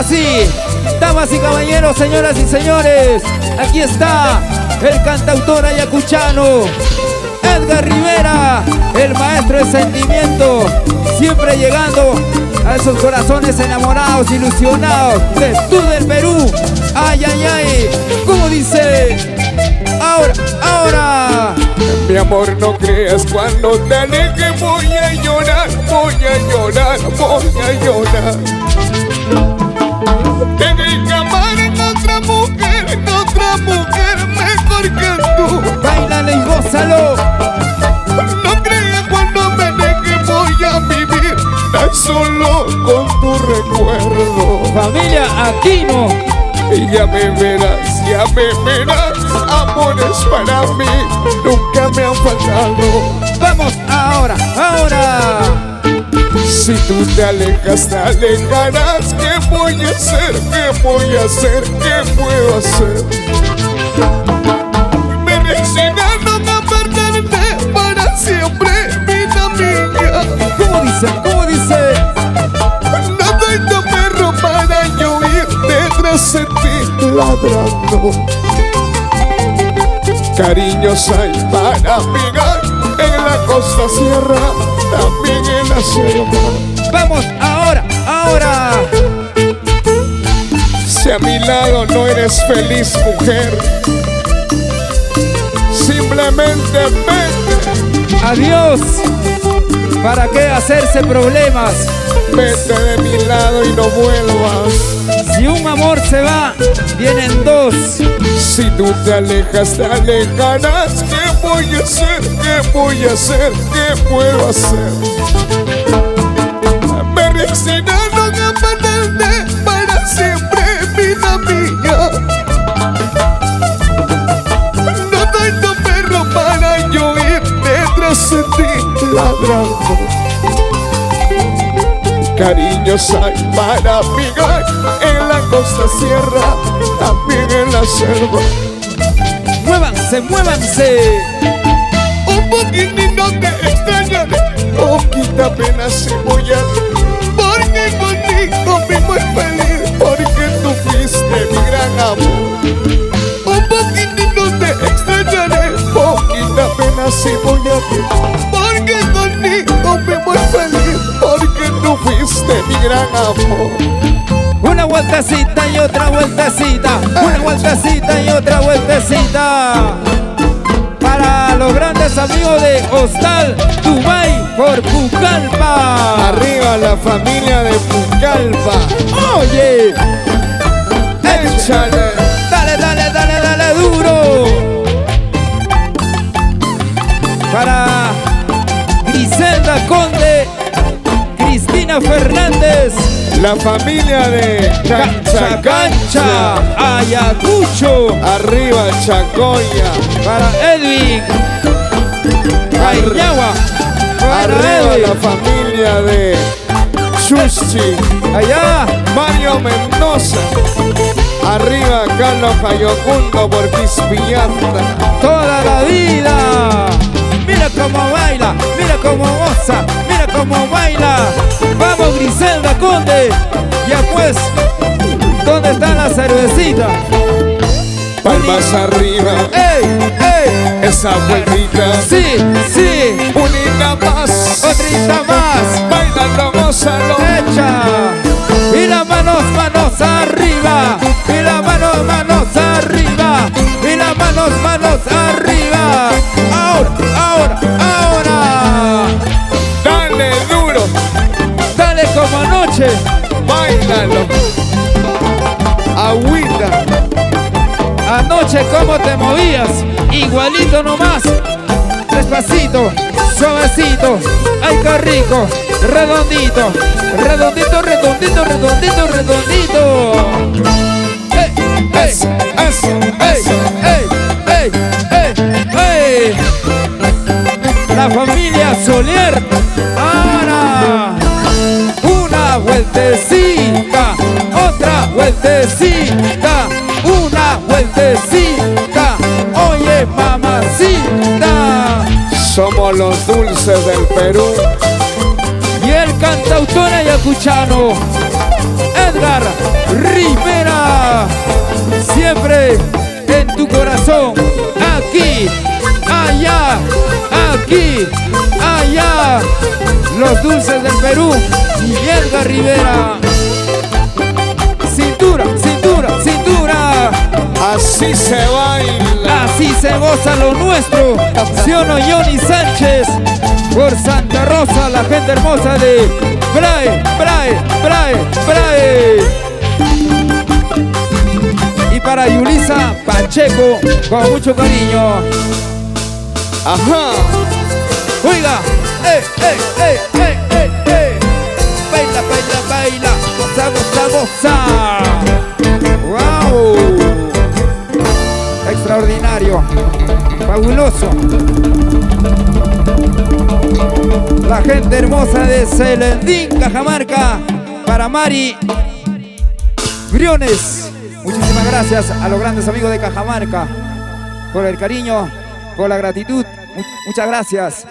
sí, damas y caballeros, señoras y señores, aquí está el cantautor ayacuchano Edgar Rivera, el maestro de sentimiento, siempre llegando a esos corazones enamorados, ilusionados de todo el Perú. Ay, ay, ay, ¿cómo dice? Ahora. Mi amor, no creas cuando te aleje, voy a llorar, voy a llorar, voy a llorar. Tengo que amar en otra mujer mejor que tú. Báilale y gózalo. No creas cuando me aleje, voy a vivir tan solo con tu recuerdo. Familia Aquino. Y ya me verás, amores para mí nunca me han faltado. Vamos, ahora. Si tú te alejas, te alejarás. ¿Qué voy a hacer? ¿Qué voy a hacer? ¿Qué puedo hacer? Me resignaron a perderte para siempre, vida mía. ¿Cómo dice? No tengo perro para yo ir detrás de ti ladrando. Cariños hay para amigar en la costa sierra, también en la selva. Vamos, ahora. Si a mi lado no eres feliz, mujer, simplemente vete. Adiós. ¿Para qué hacerse problemas? Vete de mi lado y no vuelvas. Si un amor se va, vienen dos. Si tú te alejas, te alejarás. ¿Qué voy a hacer? ¿Qué voy a hacer? ¿Qué puedo hacer? Me resignaron a perderte para siempre, vida mía. No tengo perro para yo ir detrás de ti ladrando. Cariños hay para amigar en la costa sierra, también en la selva. Muévanse. Un poquitito te extrañaré, poquita pena si voy a porque contigo vivo feliz, porque tú fuiste mi gran amor. Un poquitito te extrañaré, poquita pena si voy a porque contigo vivo feliz, porque tú fuiste mi gran amor. Una vueltecita y otra vueltecita. Una vueltecita y otra vueltecita. Para los grandes amigos de Hostal Dubai por Pucallpa. Arriba la familia de Pucallpa. Oye, Échale. dale duro. Para Griselda Conde, Cristina Fernández, la familia de Cancha, Ayacucho. Arriba Chacoya. Para Edwin Cañagua. Arriba la familia de Chuchi. Allá Mario Mendoza. Arriba Carlos Fayocundo por Pispillanta. toda la vida. Mira cómo baila, mira cómo goza, mira cómo baila. Vamos Griselda Conde. Ya pues, ¿dónde está la cervecita? Palmas arriba. ¡Ey! Esa vueltita. Sí. Unita más. Otrita más. Bailando, gózalo. Echa. Y las manos arriba. Y las manos arriba. Y las manos arriba. Ahora. Dale duro. Dale como anoche. Báilalo. Agüita. Anoche como te movías. Igualito nomás. Despacito, suavecito. Ay, qué rico. Redondito. Ey. La familia Solier. Ahora. Una vueltecita. Otra vueltecita. Una vueltecita. Oye, mamacita. Somos los dulces del Perú. Y el cantautor ayacuchano Edgar Rivera, siempre en tu corazón, aquí, allá, aquí, allá, los dulces del Perú y Edgar Rivera. Cintura, cintura, cintura. Así se baila. Así se goza lo nuestro. ¿Sí o no, Johnny Sánchez? Por Santa Rosa, la gente hermosa de Brae, Brae, Brae, Brae. Y para Yulisa Pacheco, con mucho cariño. Ajá. Oiga, baila, baila, baila, goza, goza, goza. Wow, extraordinario, fabuloso. La gente hermosa de Celendín, Cajamarca, para Mari Briones. Muchísimas gracias a los grandes amigos de Cajamarca por el cariño, por la gratitud. Muchas gracias.